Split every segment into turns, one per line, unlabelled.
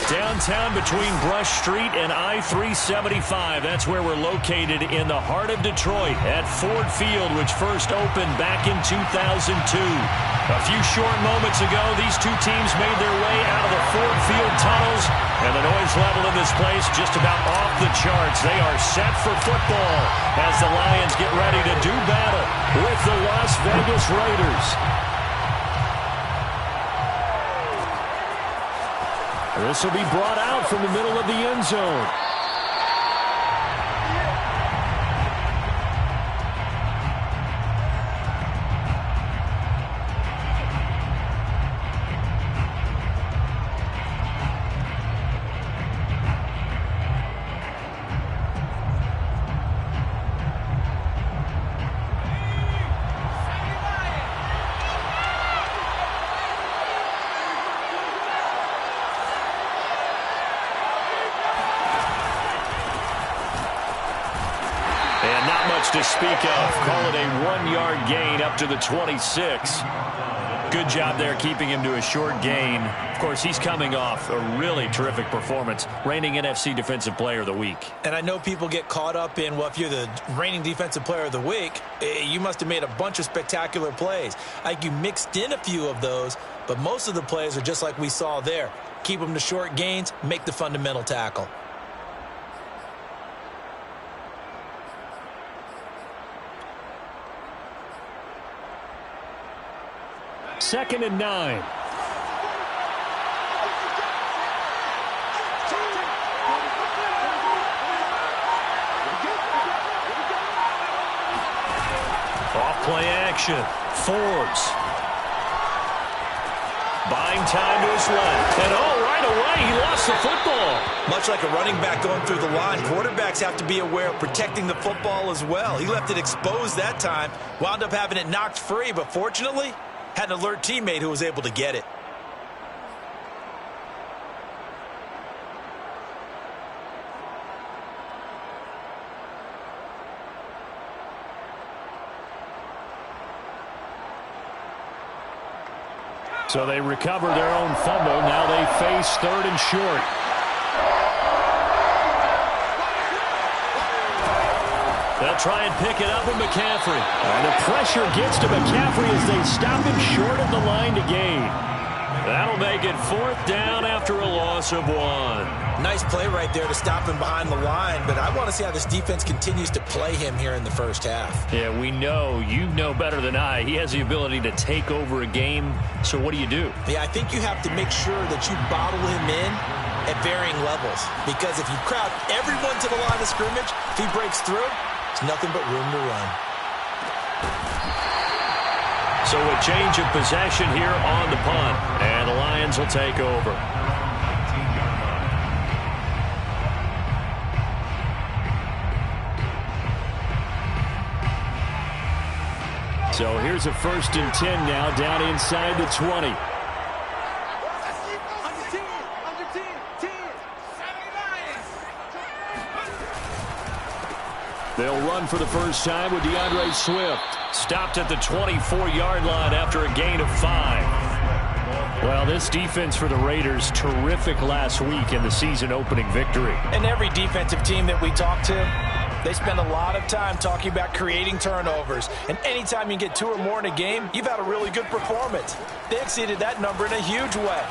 Downtown between Brush Street and I-375. That's where we're located in the heart of Detroit at Ford Field, which first opened back in 2002. A few short moments ago, these two teams made their way out of the Ford Field tunnels, and the noise level in this place just about off the charts. They are set for football as the Lions get ready to do battle with the Las Vegas Raiders. This will be brought out from the middle of the end zone. And not much to speak of. Call it a 1-yard gain up to the 26. Good job there keeping him to a short gain. Of course, he's coming off a really terrific performance, reigning NFC Defensive Player of the Week.
And I know people get caught up in, well, if you're the reigning Defensive Player of the Week, you must have made a bunch of spectacular plays. Like you mixed in a few of those, but most of the plays are just like we saw there. Keep them to short gains, make the fundamental tackle.
Second and 9. Off play action. Forbes. Buying time to his left. And right away, he lost the football.
Much like a running back going through the line, quarterbacks have to be aware of protecting the football as well. He left it exposed that time. Wound up having it knocked free, but fortunately, had an alert teammate who was able to get it.
So they recover their own fumble. Now they face third and short. They'll try and pick it up with McCaffrey. And the pressure gets to McCaffrey as they stop him short of the line to gain. That'll make it 4th down after a loss of 1.
Nice play right there to stop him behind the line, but I want to see how this defense continues to play him here in the first half.
Yeah, we know, you know better than I, he has the ability to take over a game. So what do you do?
Yeah, I think you have to make sure that you bottle him in at varying levels, because if you crowd everyone to the line of scrimmage, if he breaks through, it's nothing but room to run.
So a change of possession here on the punt, and the Lions will take over. So here's a 1st and 10 now, down inside the 20. They'll run for the first time with DeAndre Swift. Stopped at the 24-yard line after a gain of 5. Well, this defense for the Raiders, terrific last week in the season-opening victory.
And every defensive team that we talk to, they spend a lot of time talking about creating turnovers. And anytime you get 2 or more in a game, you've had a really good performance. They exceeded that number in a huge way.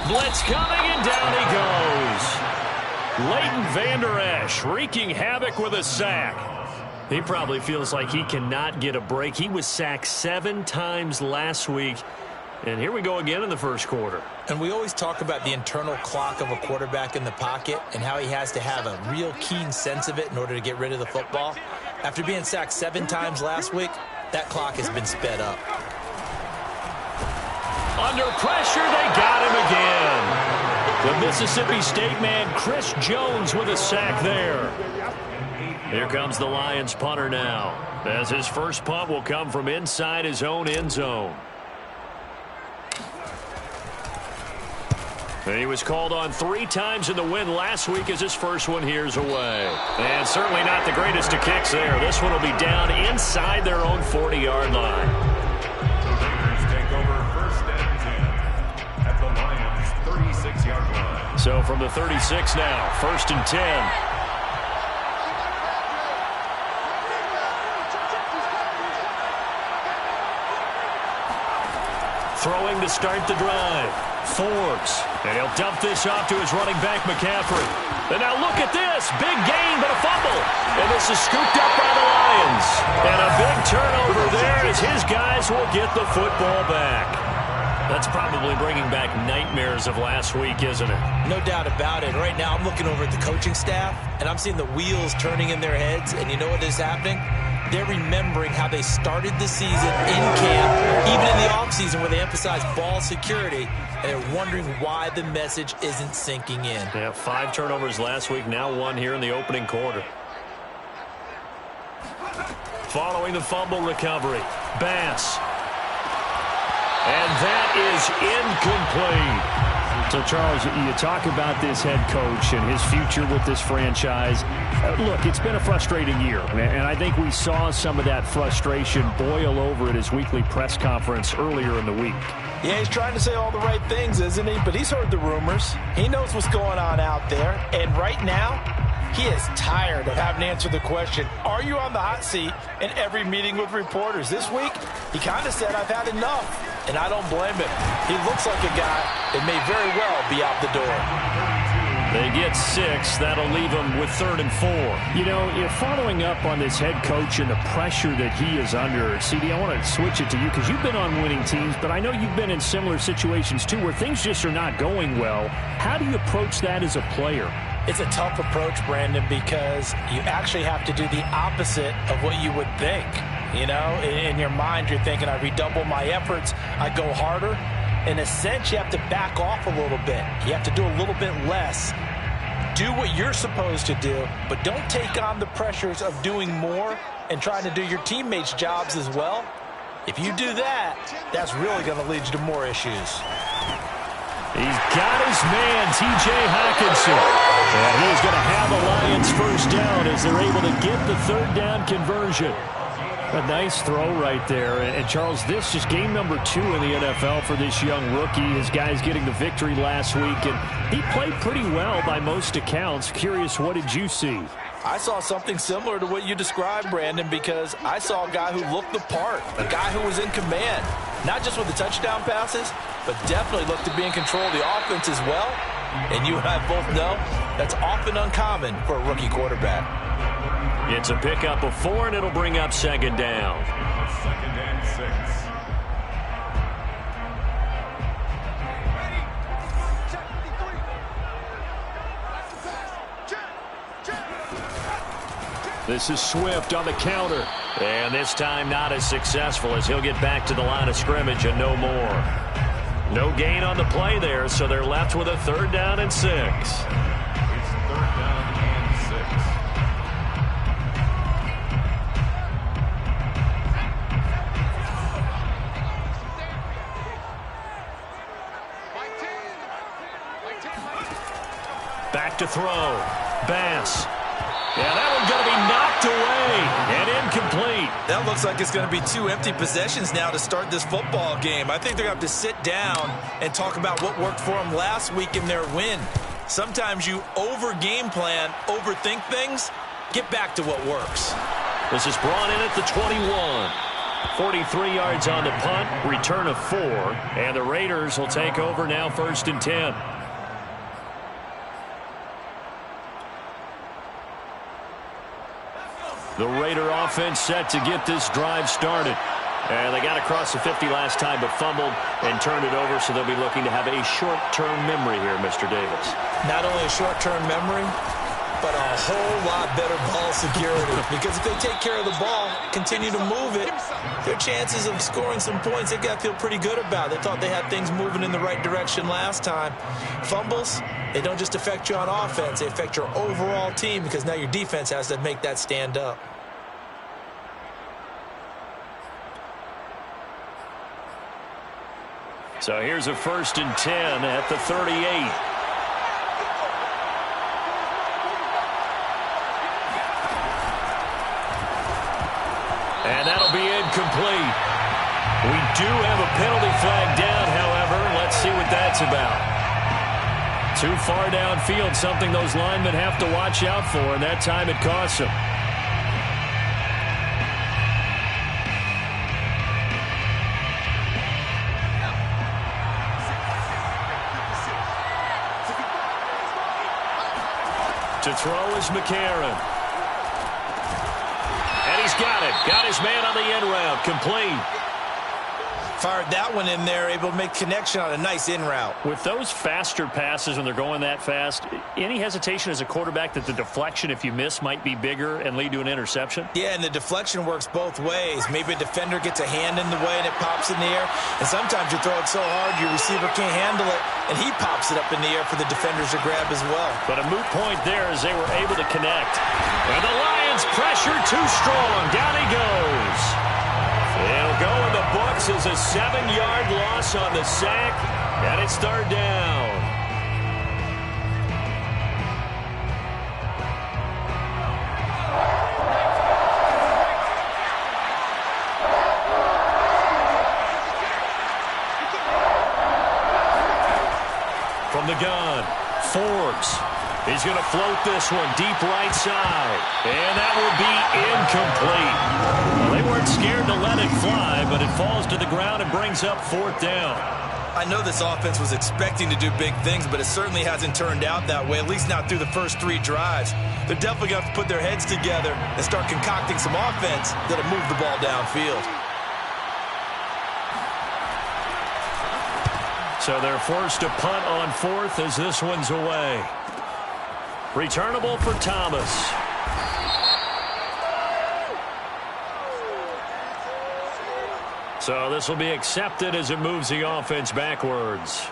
Blitz coming, and down he goes. Leighton Vander Esch wreaking havoc with a sack. He probably feels like he cannot get a break. He was sacked 7 times last week. And here we go again in the first quarter.
And we always talk about the internal clock of a quarterback in the pocket and how he has to have a real keen sense of it in order to get rid of the football. After being sacked 7 times last week, that clock has been sped up.
Under pressure, they got him again. The Mississippi State man, Chris Jones, with a sack there. Here comes the Lions punter now, as his first punt will come from inside his own end zone. And he was called on 3 times in the win last week as his first one here's away. And certainly not the greatest of kicks there. This one will be down inside their own 40-yard line. So from the 36 now, 1st and 10. Throwing to start the drive. Forbes. And he'll dump this off to his running back, McCaffrey. And now look at this. Big gain, but a fumble. And this is scooped up by the Lions. And a big turnover there as his guys will get the football back. That's probably bringing back nightmares of last week, isn't it?
No doubt about it. Right now I'm looking over at the coaching staff, and I'm seeing the wheels turning in their heads. And you know what is happening? They're remembering how they started the season in camp, even in the offseason where they emphasized ball security, and they're wondering why the message isn't sinking in.
Yeah, 5 turnovers last week, now 1 here in the opening quarter. Following the fumble recovery, Bass. And that is incomplete.
So, Charles, you talk about this head coach and his future with this franchise. Look, it's been a frustrating year, and I think we saw some of that frustration boil over at his weekly press conference earlier in the week.
Yeah, he's trying to say all the right things, isn't he? But he's heard the rumors. He knows what's going on out there. And right now, he is tired of having to answer the question, are you on the hot seat in every meeting with reporters? This week, he kind of said, I've had enough. And I don't blame him. He looks like a guy that may very well be out the door.
They get 6. That'll leave them with 3rd and 4.
You know, following up on this head coach and the pressure that he is under, CD, I want to switch it to you because you've been on winning teams, but I know you've been in similar situations too where things just are not going well. How do you approach that as a player?
It's a tough approach, Brandon, because you actually have to do the opposite of what you would think. You know, in your mind, you're thinking, I redouble my efforts, I go harder. In a sense, you have to back off a little bit. You have to do a little bit less. Do what you're supposed to do, but don't take on the pressures of doing more and trying to do your teammates' jobs as well. If you do that, that's really going to lead you to more issues.
He's got his man, T.J. Hawkinson. And he's going to have the Lions first down as they're able to get the 3rd down conversion. A nice throw right there. And Charles, this is game number 2 in the NFL for this young rookie. His guys getting the victory last week, and he played pretty well by most accounts. Curious, what did you see?
I saw something similar to what you described, Brandon, because I saw a guy who looked the part, a guy who was in command, not just with the touchdown passes, but definitely looked to be in control of the offense as well. And you and I both know that's often uncommon for a rookie quarterback.
It's a pickup of 4, and it'll bring up 2nd down.
2nd and 6.
This is Swift on the counter. And this time not as successful as he'll get back to the line of scrimmage and no more. No gain on the play there, so they're left with a 3rd down and 6.
It's 3rd down and 6.
Back to throw. Bass. Yeah, that one's going to be knocked away and incomplete.
That looks like it's going to be 2 empty possessions now to start this football game. I think they're going to have to sit down and talk about what worked for them last week in their win. Sometimes you over-game plan, overthink things, get back to what works.
This is brought in at the 21. 43 yards on the punt, return of 4, and the Raiders will take over now 1st and 10. The Raider offense set to get this drive started. And they got across the 50 last time but fumbled and turned it over, so they'll be looking to have a short-term memory here, Mr. Davis.
Not only a short-term memory, but a whole lot better ball security. Because if they take care of the ball, continue to move it, their chances of scoring some points, they got to feel pretty good about. They thought they had things moving in the right direction last time. Fumbles, they don't just affect you on offense, they affect your overall team because now your defense has to make that stand up.
So here's a 1st and 10 at the 38. And that'll be incomplete. We do have a penalty flag down, however. Let's see what that's about.
Too far downfield, something those linemen have to watch out for, and that time it costs them. To throw is McCarron. And he's got it. Got his man on the end route. Complete.
Fired that one in there, able to make connection on a nice in route.
With those faster passes when they're going that fast, any hesitation as a quarterback that the deflection, if you miss, might be bigger and lead to an interception?
Yeah, and the deflection works both ways. Maybe a defender gets a hand in the way and it pops in the air. And sometimes you throw it so hard your receiver can't handle it, and he pops it up in the air for the defenders to grab as well.
But a moot point there as they were able to connect. And the Lions pressure too strong. Down he goes. It'll go in the books as a 7-yard loss on the sack, and it's third down. From the gun, Forbes. He's going to float this one deep right side. And that will be incomplete. Well, they weren't scared to let it fly, but it falls to the ground and brings up fourth down.
I know this offense was expecting to do big things, but it certainly hasn't turned out that way, at least not through the first 3 drives. They're definitely going to have to put their heads together and start concocting some offense that'll move the ball downfield.
So they're forced to punt on fourth as this one's away. Returnable for Thomas. So this will be accepted as it moves the offense backwards.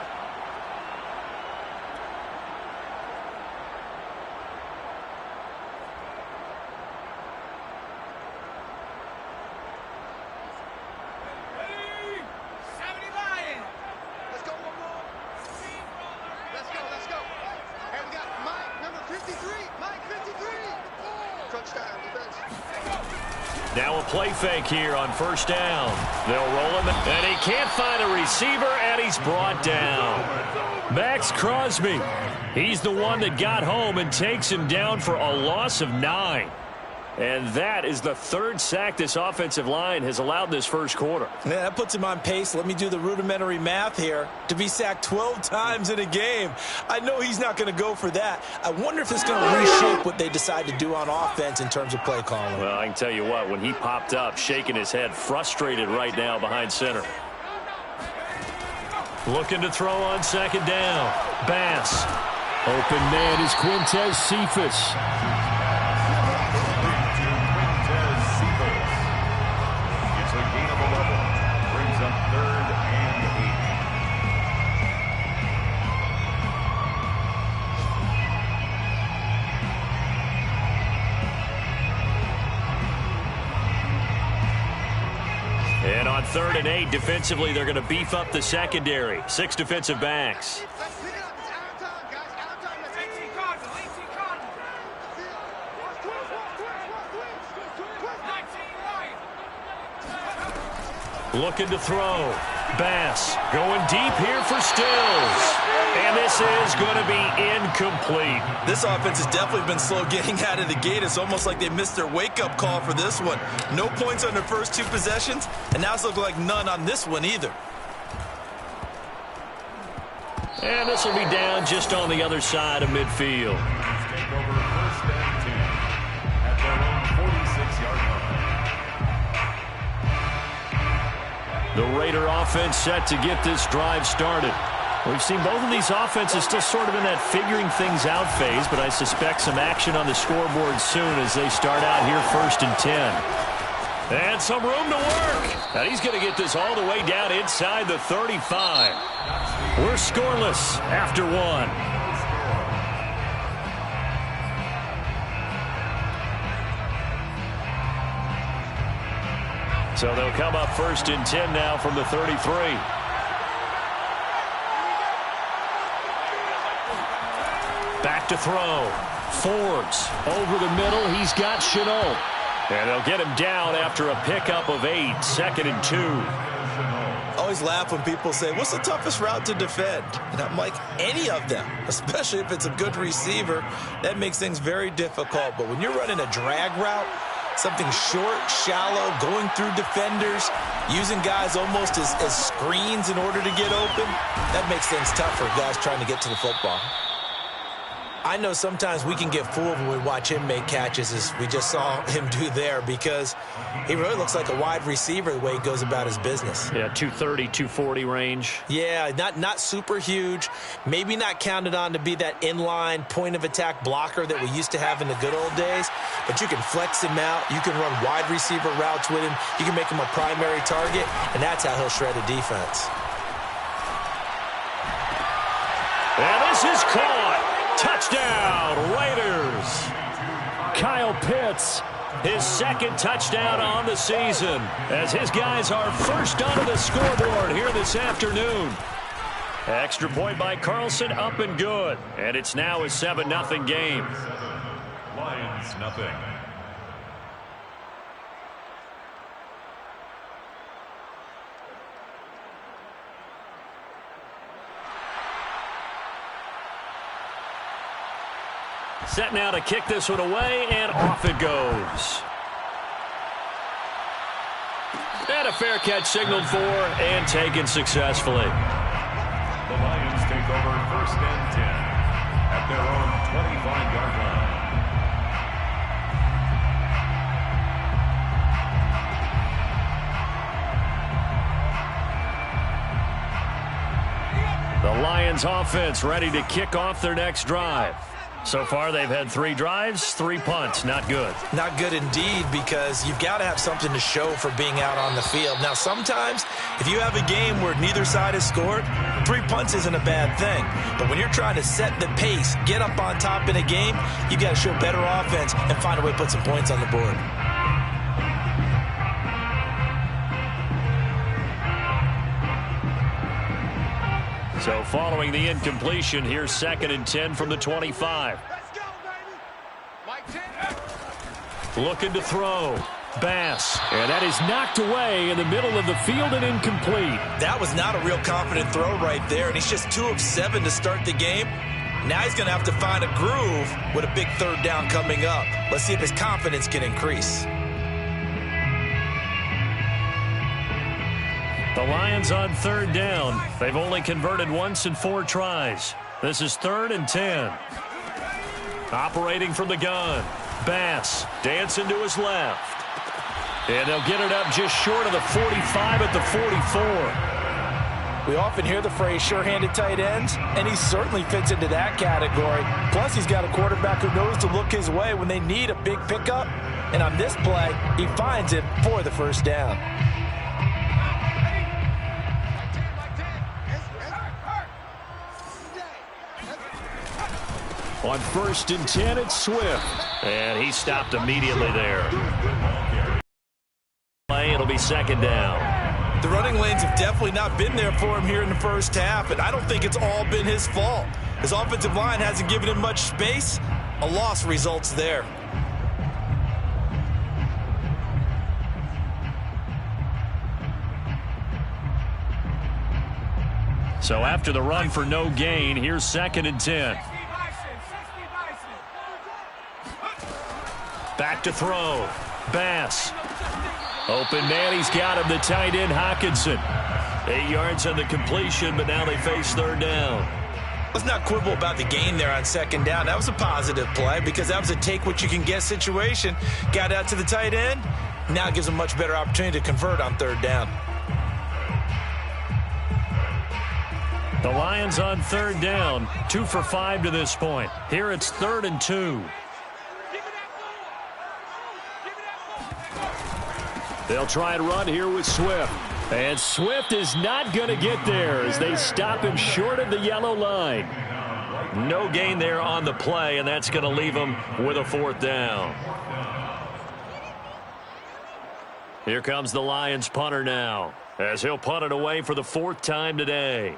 Now a play fake here on first down. They'll roll him, and he can't find a receiver, and he's brought down. Max Crosby, he's the one that got home and takes him down for a loss of 9. And that is the 3rd sack this offensive line has allowed this first quarter.
Yeah, that puts him on pace. Let me do the rudimentary math here. To be sacked 12 times in a game, I know he's not going to go for that. I wonder if it's going to reshape what they decide to do on offense in terms of play calling.
Well, I can tell you what, when he popped up, shaking his head, frustrated right now behind center. Looking to throw on second down. Bass. Open man is Quintez Cephas. And on 3rd and 8, defensively, they're going to beef up the secondary. 6 defensive backs. Looking to throw. Bass going deep here for Stills. And this is going to be incomplete.
This offense has definitely been slow getting out of the gate. It's almost like they missed their wake-up call for this one. No points on their first 2 possessions, and now it's looking like none on this one either.
And this will be down just on the other side of midfield.
Take over first and 2 at their own 46-yard line.
The Raider offense set to get this drive started. We've seen both of these offenses still sort of in that figuring things out phase, but I suspect some action on the scoreboard soon as they start out here 1st and 10. And some room to work. And he's going to get this all the way down inside the 35. We're scoreless after 1. So they'll come up 1st and 10 now from the 33. Back to throw. Forbes over the middle. He's got Chenault. And they'll get him down after a pickup of 8. 2nd and 2.
Oh, always laugh when people say, what's the toughest route to defend? And I'm like, any of them, especially if it's a good receiver. That makes things very difficult. But when you're running a drag route, something short, shallow, going through defenders, using guys almost as screens in order to get open, that makes things tough for guys trying to get to the football. I know sometimes we can get fooled when we watch him make catches, as we just saw him do there, because he really looks like a wide receiver the way he goes about his business.
Yeah, 230, 240 range.
Yeah, not super huge. Maybe not counted on to be that inline point-of-attack blocker that we used to have in the good old days, but you can flex him out. You can run wide receiver routes with him. You can make him a primary target, and that's how he'll shred a defense.
And this is caught. Touchdown, Raiders. Kyle Pitts, his second touchdown on the season, as his guys are first onto the scoreboard here this afternoon. Extra point by Carlson, up and good. And it's now a 7-0 game.
Lions, nothing.
Set now to kick this one away, and off it goes. And a fair catch signaled for and taken successfully.
The Lions take over 1st and 10 at their own 25-yard
line. The Lions offense ready to kick off their next drive. So far, they've had 3 drives, 3 punts. Not good.
Not good indeed, because you've got to have something to show for being out on the field. Now, sometimes, if you have a game where neither side has scored, 3 punts isn't a bad thing. But when you're trying to set the pace, get up on top in a game, you've got to show better offense and find a way to put some points on the board.
So following the incompletion, here's 2nd and 10 from the 25. Looking to throw. Bass. And that is knocked away in the middle of the field and incomplete.
That was not a real confident throw right there, and he's just 2 of 7 to start the game. Now he's going to have to find a groove with a big 3rd down coming up. Let's see if his confidence can increase.
The Lions on 3rd down. They've only converted once in 4 tries. This is 3rd and 10. Operating from the gun. Bass dancing to his left. And they'll get it up just short of the 45 at the 44.
We often hear the phrase sure-handed tight ends, and he certainly fits into that category. Plus, he's got a quarterback who knows to look his way when they need a big pickup. And on this play, he finds it for the 1st down.
On 1st and 10, it's Swift. And he stopped immediately there. It'll be 2nd down.
The running lanes have definitely not been there for him here in the 1st half, and I don't think it's all been his fault. His offensive line hasn't given him much space. A loss results there.
So after the run for no gain, here's 2nd and 10. Back to throw. Bass. Open man, he's got him, the tight end, Hockenson. 8 yards on the completion, but now they face 3rd down.
Let's not quibble about the gain there on 2nd down. That was a positive play because that was a take-what-you-can-get situation. Got out to the tight end. Now it gives him a much better opportunity to convert on 3rd down.
The Lions on 3rd down, 2 for 5 to this point. Here it's 3rd and 2. They'll try and run here with Swift. And Swift is not going to get there as they stop him short of the yellow line. No gain there on the play, and that's going to leave him with a 4th down. Here comes the Lions punter now, as he'll punt it away for the 4th time today.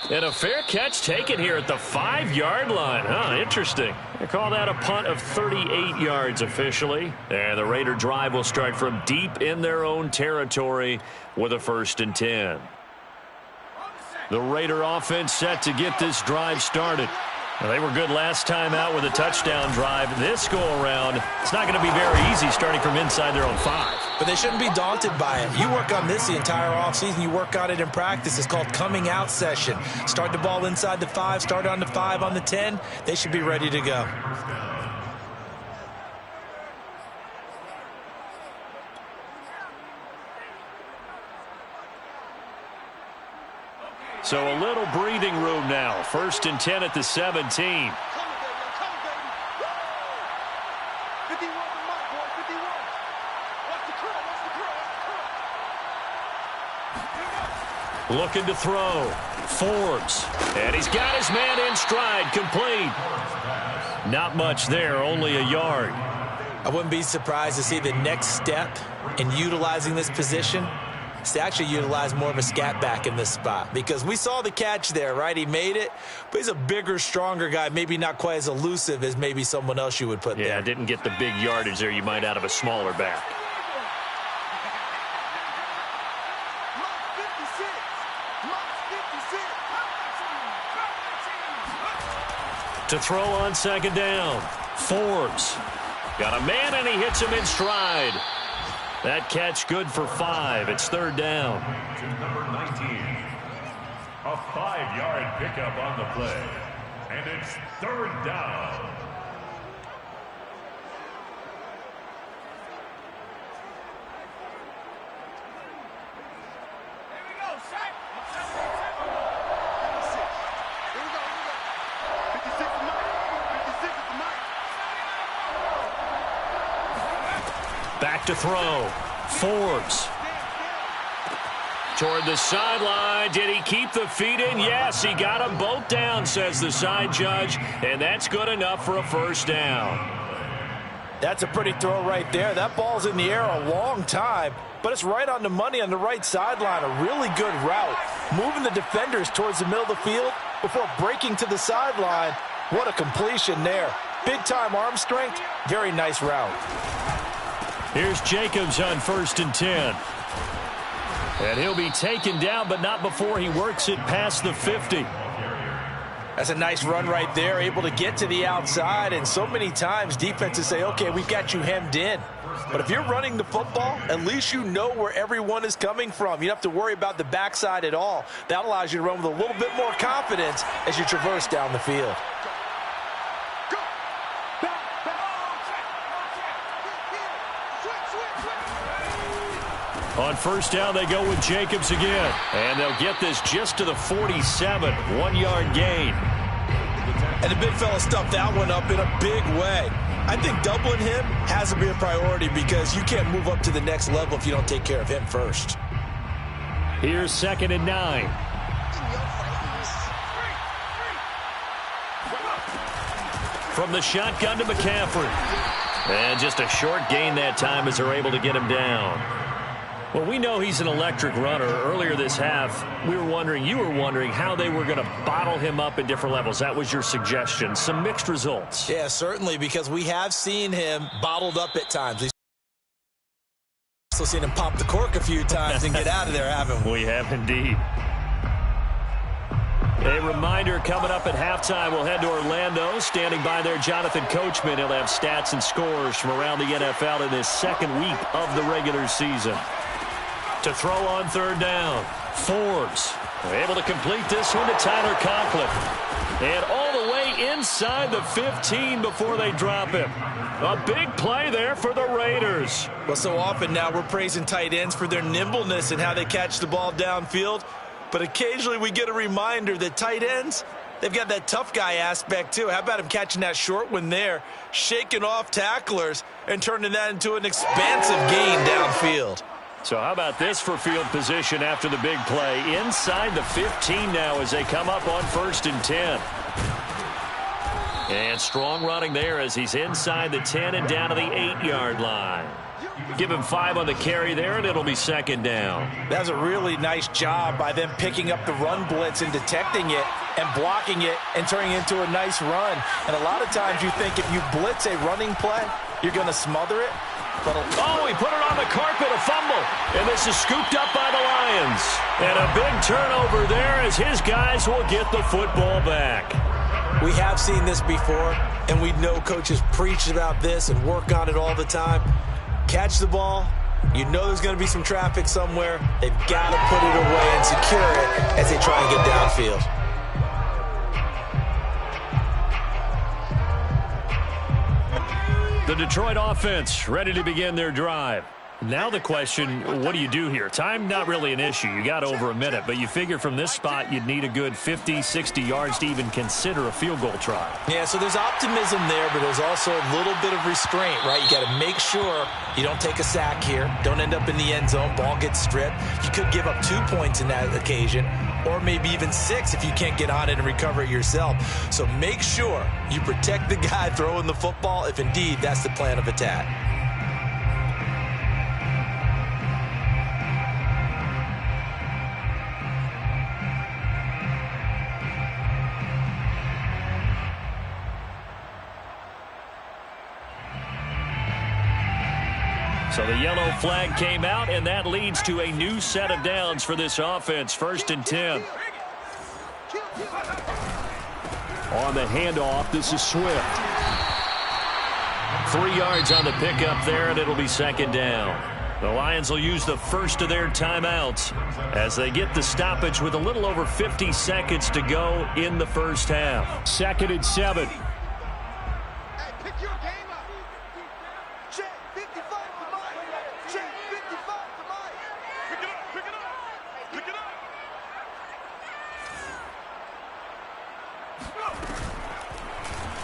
And a fair catch taken here at the 5-yard line. Interesting. They call that a punt of 38 yards officially. And the Raider drive will start from deep in their own territory with a 1st and 10. The Raider offense set to get this drive started. Well, they were good last time out with a touchdown drive. This go-around, it's not going to be very easy starting from inside their own 5.
But they shouldn't be daunted by it. You work on this the entire offseason. You work on it in practice. It's called coming out session. Start the ball inside the 5, start on the 5, on the 10. They should be ready to go.
So a little breathing room now. 1st and 10 at the 17. Looking to throw. Forbes. And he's got his man in stride. Complete. Not much there. Only a yard.
I wouldn't be surprised to see the next step in utilizing this position is to actually utilize more of a scat back in this spot, because we saw the catch there, right? He made it, but he's a bigger, stronger guy, maybe not quite as elusive as maybe someone else you would put there.
Yeah, didn't get the big yardage there you might out of a smaller back. To throw on 2nd down. Forbes. Got a man, and he hits him in stride. That catch good for 5. It's 3rd down.
To number 19. A 5-yard pickup on the play. And it's 3rd down.
Back to throw. Forbes. Toward the sideline. Did he keep the feet in? Yes, he got them both down, says the side judge. And that's good enough for a 1st down.
That's a pretty throw right there. That ball's in the air a long time, but it's right on the money on the right sideline. A really good route. Moving the defenders towards the middle of the field before breaking to the sideline. What a completion there. Big-time arm strength. Very nice route.
Here's Jacobs on 1st and 10. And he'll be taken down, but not before he works it past the 50.
That's a nice run right there, able to get to the outside. And so many times defenses say, okay, we've got you hemmed in. But if you're running the football, at least you know where everyone is coming from. You don't have to worry about the backside at all. That allows you to run with a little bit more confidence as you traverse down the field.
On 1st down, they go with Jacobs again. And they'll get this just to the 47. 1-yard gain.
And the big fella stuffed that one up in a big way. I think doubling him has to be a priority, because you can't move up to the next level if you don't take care of him first.
Here's 2nd and 9. From the shotgun to McCaffrey. And just a short gain that time as they're able to get him down. Well, we know he's an electric runner. Earlier this half, you were wondering how they were going to bottle him up at different levels. That was your suggestion. Some mixed results.
Yeah, certainly, because we have seen him bottled up at times. We've also seen him pop the cork a few times and get out of there, haven't we?
We have indeed. A reminder, coming up at halftime, we'll head to Orlando. Standing by there, Jonathan Coachman. He'll have stats and scores from around the NFL in this 2nd week of the regular season. To throw on 3rd down. Forbes able to complete this one to Tyler Conklin. And all the way inside the 15 before they drop him. A big play there for the Raiders.
Well, so often now we're praising tight ends for their nimbleness and how they catch the ball downfield. But occasionally we get a reminder that tight ends, they've got that tough guy aspect too. How about him catching that short one there, shaking off tacklers, and turning that into an expansive gain downfield?
So how about this for field position after the big play? Inside the 15 now as they come up on 1st and 10. And strong running there as he's inside the 10 and down to the 8-yard line.
Give him 5 on the carry there, and it'll be second down.
That was a really nice job by them picking up the run blitz and detecting it and blocking it and turning it into a nice run. And a lot of times you think if you blitz a running play, you're going to smother it. But
he put it on the carpet, a fumble. And this is scooped up by the Lions. And a big turnover there as his guys will get the football back.
We have seen this before, and we know coaches preach about this and work on it all the time. Catch the ball. You know there's going to be some traffic somewhere. They've got to put it away and secure it as they try and get downfield.
The Detroit offense ready to begin their drive. Now the question, what do you do here? Time, not really an issue. You got over a minute, but you figure from this spot you'd need a good 50, 60 yards to even consider a field goal try.
Yeah, so there's optimism there, but there's also a little bit of restraint, right? You got to make sure you don't take a sack here. Don't end up in the end zone. Ball gets stripped. You could give up 2 points in that occasion, or maybe even 6 if you can't get on it and recover it yourself. So make sure you protect the guy throwing the football if indeed that's the plan of attack.
So the yellow flag came out, and that leads to a new set of downs for this offense. 1st and 10.
On the handoff, this is Swift.
3 yards on the pickup there, and it'll be second down. The Lions will use the first of their timeouts as they get the stoppage with a little over 50 seconds to go in the first half.
2nd and 7.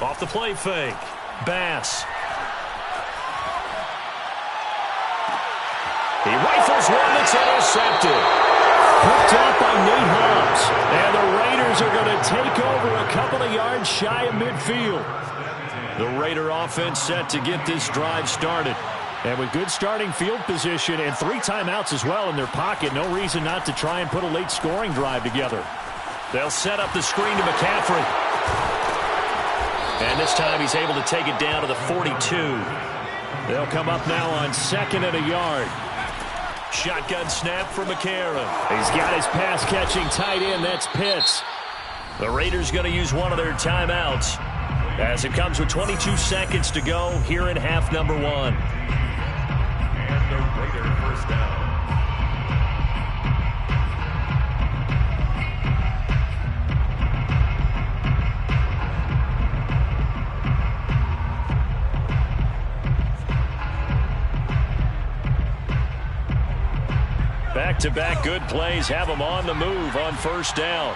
Off the play fake. Bass. He rifles one that's intercepted.
Picked off by Nate Hobbs. And the Raiders are going to take over a couple of yards shy of midfield.
The Raider offense set to get this drive started.
And with good starting field position and 3 timeouts as well in their pocket, no reason not to try and put a late scoring drive together.
They'll set up the screen to McCaffrey. And this time he's able to take it down to the 42.
They'll come up now on 2nd and a yard.
Shotgun snap for McCarron.
He's got his pass-catching tight end. That's Pitts.
The Raiders going to use one of their timeouts as it comes with 22 seconds to go here in half number 1.
And the Raider first down.
Back-to-back good plays have them on the move on first down.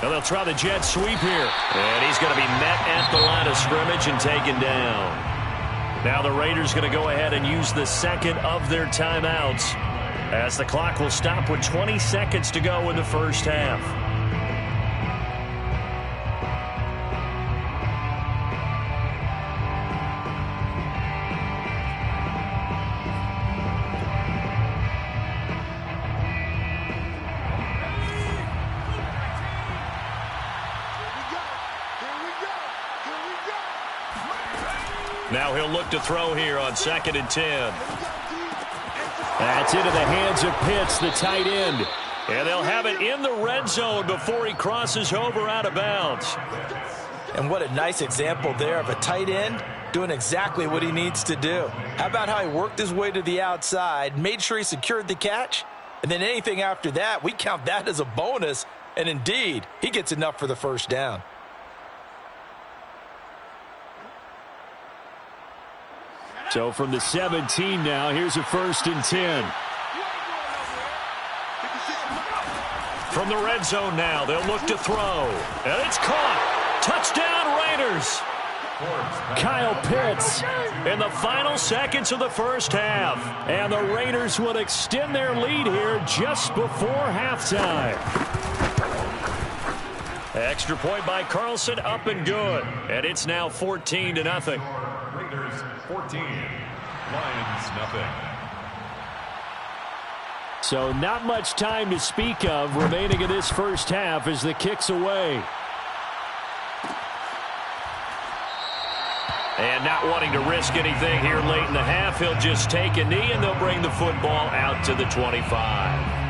Now they'll try the jet sweep here. And he's going to be met at the line of scrimmage and taken down. Now the Raiders going to go ahead and use the second of their timeouts as the clock will stop with 20 seconds to go in the first half. Now he'll look to throw here on 2nd and 10.
That's into the hands of Pitts, the tight end.
And they'll have it in the red zone before he crosses over out of bounds.
And what a nice example there of a tight end doing exactly what he needs to do. How about how he worked his way to the outside, made sure he secured the catch, and then anything after that, we count that as a bonus. And indeed, he gets enough for the first down.
So from the 17 now, here's a 1st and 10.
From the red zone now, they'll look to throw. And it's caught. Touchdown, Raiders.
Kyle Pitts
In the final seconds of the first half.
And the Raiders will extend their lead here just before halftime.
Extra point by Carlson, up and good. And it's now 14-0.
Raiders 14, Lions nothing.
So not much time to speak of remaining in this first half as the kick's away.
And not wanting to risk anything here late in the half, he'll just take a knee and they'll bring the football out to the 25.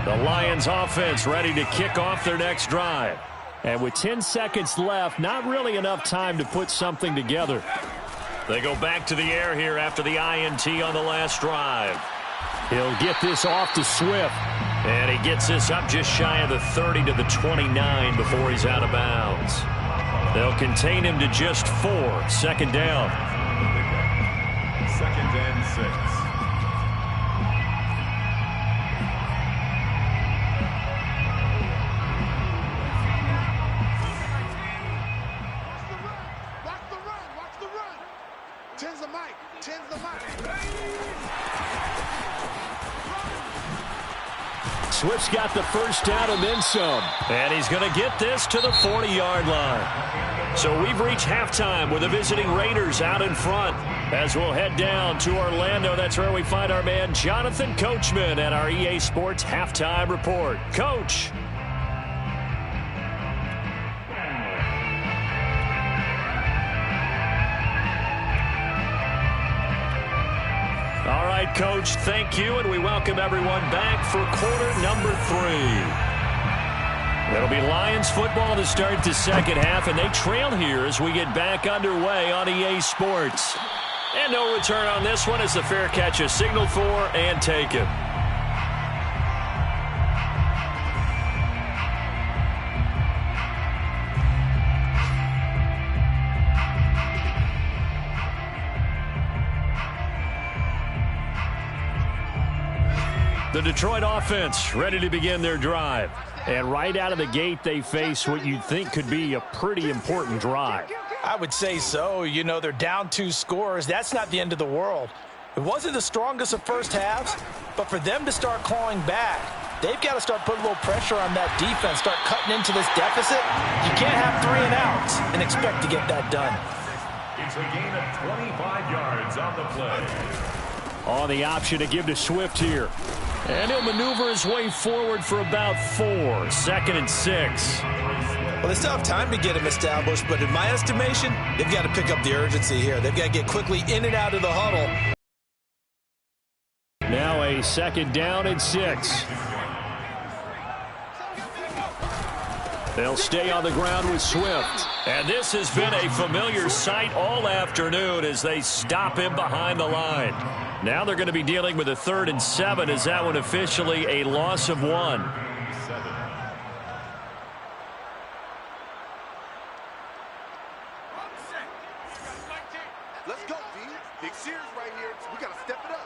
The Lions offense ready to kick off their next drive.
And with 10 seconds left, not really enough time to put something together.
They go back to the air here after the INT on the last drive.
He'll get this off to Swift.
And he gets this up just shy of the 30 to the 29 before he's out of bounds. They'll contain him to just 4. Second down.
2nd and 6.
Swift's got the first down and then some.
And he's going to get this to the 40-yard line. So we've reached halftime with the visiting Raiders out in front. As we'll head down to Orlando, that's where we find our man Jonathan Coachman at our EA Sports Halftime Report. Coach. All right, Coach, thank you, and we welcome everyone back for quarter number 3. It'll be Lions football to start the second half, and they trail here as we get back underway on EA Sports. And no return on this one as the fair catch is signaled for and taken. The Detroit offense ready to begin their drive.
And right out of the gate, they face what you'd think could be a pretty important drive.
I would say so. You know, they're down 2 scores. That's not the end of the world. It wasn't the strongest of first halves, but for them to start clawing back, they've got to start putting a little pressure on that defense, start cutting into this deficit. You can't have 3 and outs and expect to get that done.
It's a gain of 25 yards on the play.
On the option to give to Swift here.
And he'll maneuver his way forward for about 4. 2nd and 6.
Well, they still have time to get him established, but in my estimation, they've got to pick up the urgency here. They've got to get quickly in and out of the huddle.
Now a 2nd down and 6. They'll stay on the ground with Swift.
And this has been a familiar sight all afternoon as they stop him behind the line. Now they're going to be dealing with a 3rd and 7 as that one officially a loss of 1.
Let's go, D. Big series right here. We got to step it up.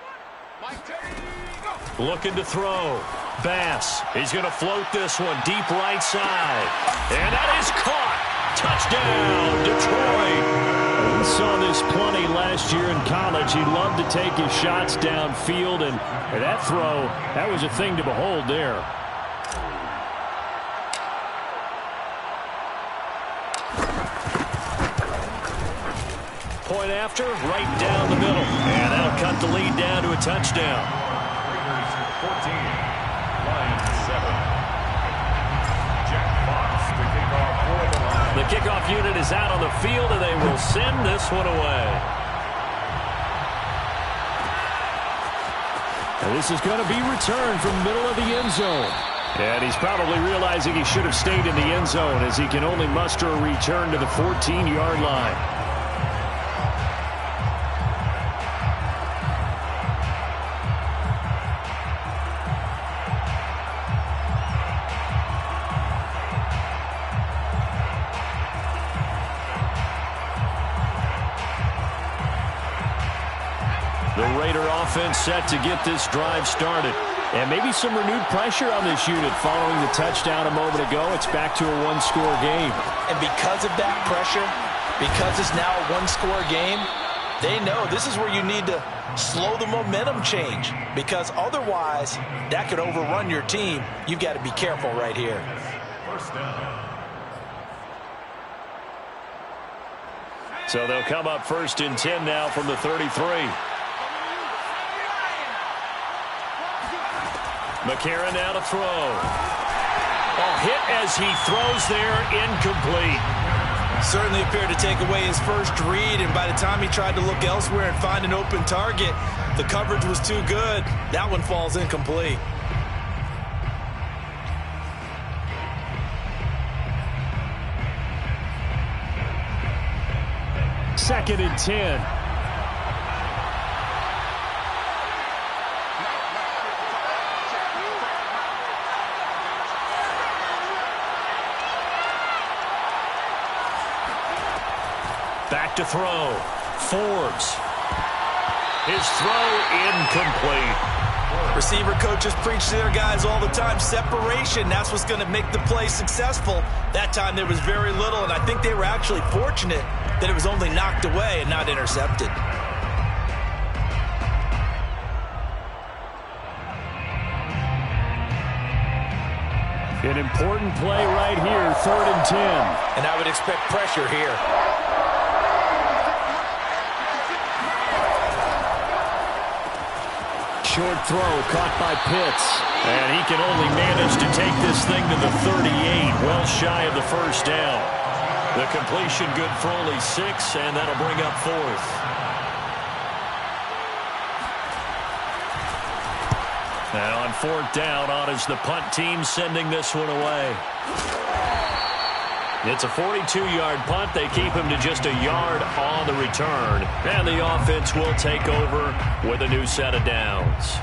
Looking to throw. Bass. He's going to float this one deep right side. And that is caught. Touchdown, Detroit.
We saw this plenty last year in college. He loved to take his shots downfield, and that throw, that was a thing to behold there.
Point after, right down the middle. And that'll cut the lead down to a touchdown.
Raiders 14, Lions 7. Jack Fox to kick off for the Lions.
The kickoff unit is out on the field, and they will send this one away.
And this is going to be returned from the middle of the end zone. And he's probably realizing he should have stayed in the end zone as he can only muster a return to the 14-yard line.
The Raider offense set to get this drive started.
And maybe some renewed pressure on this unit following the touchdown a moment ago. It's back to a one-score game.
And because of that pressure, because it's now a one-score game, they know this is where you need to slow the momentum change, because otherwise that could overrun your team. You've got to be careful right here.
First down.
So they'll come up 1st and 10 now from the 33. McCarron now to throw. Oh, hit as he throws there, incomplete.
Certainly appeared to take away his first read, and by the time he tried to look elsewhere and find an open target, the coverage was too good. That one falls incomplete.
Second and 10.
Back to throw. Forbes. His throw incomplete.
Receiver coaches preach to their guys all the time. Separation, that's what's going to make the play successful. That time there was very little, and I think they were actually fortunate that it was only knocked away and not intercepted.
An important play right here, 3rd and 10.
And I would expect pressure here.
Short throw caught by Pitts.
And he can only manage to take this thing to the 38, well shy of the first down. The completion good for only 6, and that'll bring up 4th. And on 4th down, on is the punt team sending this one away. It's a 42-yard punt. They keep him to just a yard on the return. And the offense will take over with a new set of downs.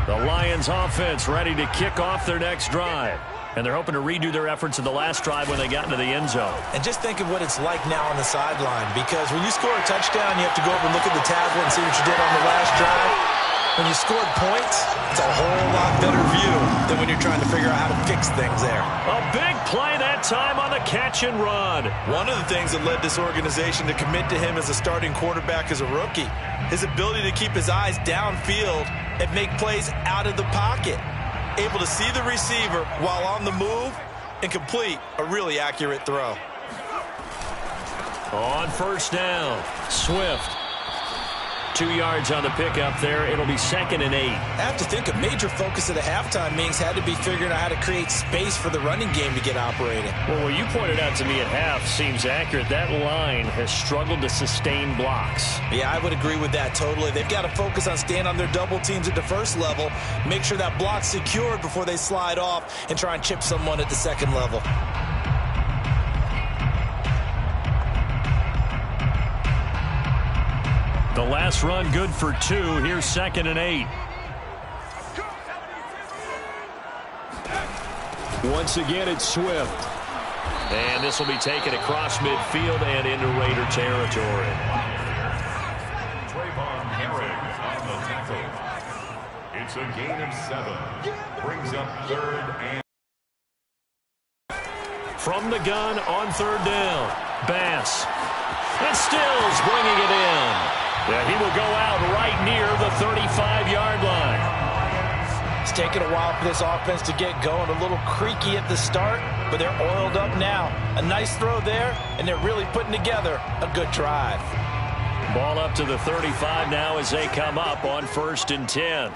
The Lions offense ready to kick off their next drive. And they're hoping to redo their efforts in the last drive when they got into the end zone.
And just think of what it's like now on the sideline, because when you score a touchdown, you have to go over and look at the tablet and see what you did on the last drive. When you scored points, it's a whole lot better view than when you're trying to figure out how to fix things there.
A big play that time on the catch and run.
One of the things that led this organization to commit to him as a starting quarterback as a rookie, his ability to keep his eyes downfield and make plays out of the pocket. Able to see the receiver while on the move and complete a really accurate throw.
On 1st down, Swift. 2 yards on the pickup there. It'll be 2nd and 8.
I have to think a major focus of the halftime meetings had to be figuring out how to create space for the running game to get operating.
Well, what you pointed out to me at half seems accurate. That line has struggled to sustain blocks.
Yeah, I would agree with that totally. They've got to focus on staying on their double teams at the first level, make sure that block's secured before they slide off and try and chip someone at the second level.
The last run good for 2. Here's 2nd and 8.
Once again, it's Swift.
And this will be taken across midfield and into Raider territory.
Trayvon Herring on the tackle. It's a gain of 7. Brings up 3rd and...
From the gun on 3rd down. Bass. And Stills bringing it in. Yeah, he will go out right near the 35-yard line.
It's taken a while for this offense to get going. A little creaky at the start, but they're oiled up now. A nice throw there, and they're really putting together a good drive.
Ball up to the 35 now as they come up on 1st and 10.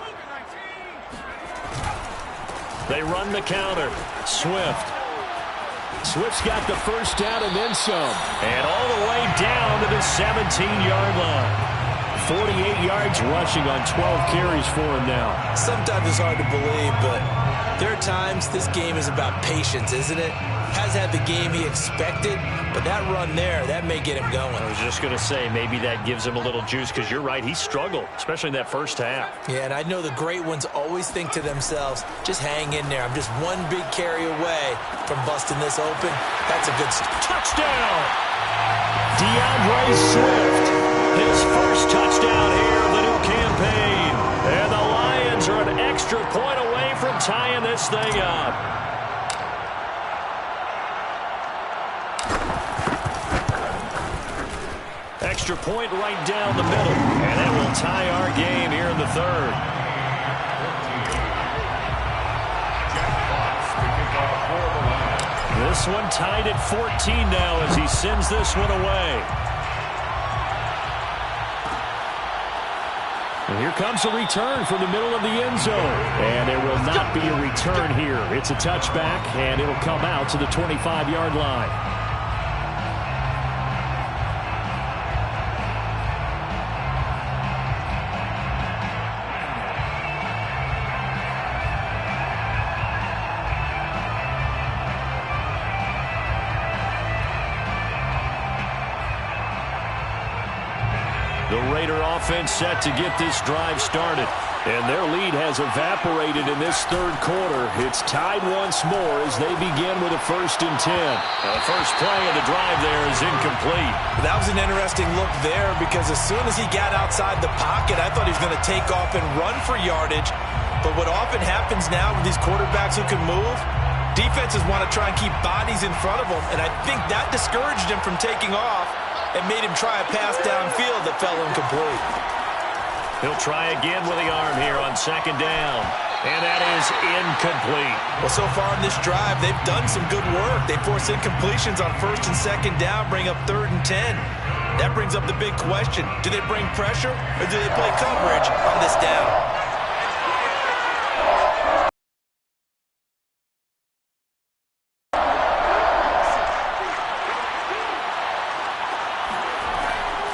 They run the counter. Swift.
Swift's got the first down and then some.
And all the way down to the 17-yard line. 48 yards rushing on 12 carries for him now.
Sometimes it's hard to believe, but There are times this game is about patience, isn't it? Hasn't had the game he expected, but that run there, that may get him going.
I was just going to say, maybe that gives him a little juice, because you're right, he struggled, especially in that first half.
Yeah, and I know the great ones always think to themselves, just hang in there. I'm just one big carry away from busting this open. That's a good
touchdown! DeAndre Swift, his first touchdown here of the new campaign. And the Lions are an extra point away from tying this thing up. Extra point right down the middle. And that will tie our game here in the third. This one tied at 14 now as he sends this one away. And here comes a return from the middle of the end zone. And there will not be a return here. It's a touchback, and it'll come out to the 25-yard line. The Raider offense set to get this drive started. And their lead has evaporated in this third quarter. It's tied once more as they begin with a 1st and 10. The first play of the drive there is incomplete.
That was an interesting look there because as soon as he got outside the pocket, I thought he was going to take off and run for yardage. But what often happens now with these quarterbacks who can move, defenses want to try and keep bodies in front of them. And I think that discouraged him from taking off and made him try a pass downfield that fell incomplete.
He'll try again with the arm here on 2nd down. And that is incomplete.
Well, so far in this drive, they've done some good work. They force incompletions on 1st and 2nd down, bring up 3rd and 10. That brings up the big question. Do they bring pressure or do they play coverage on this down?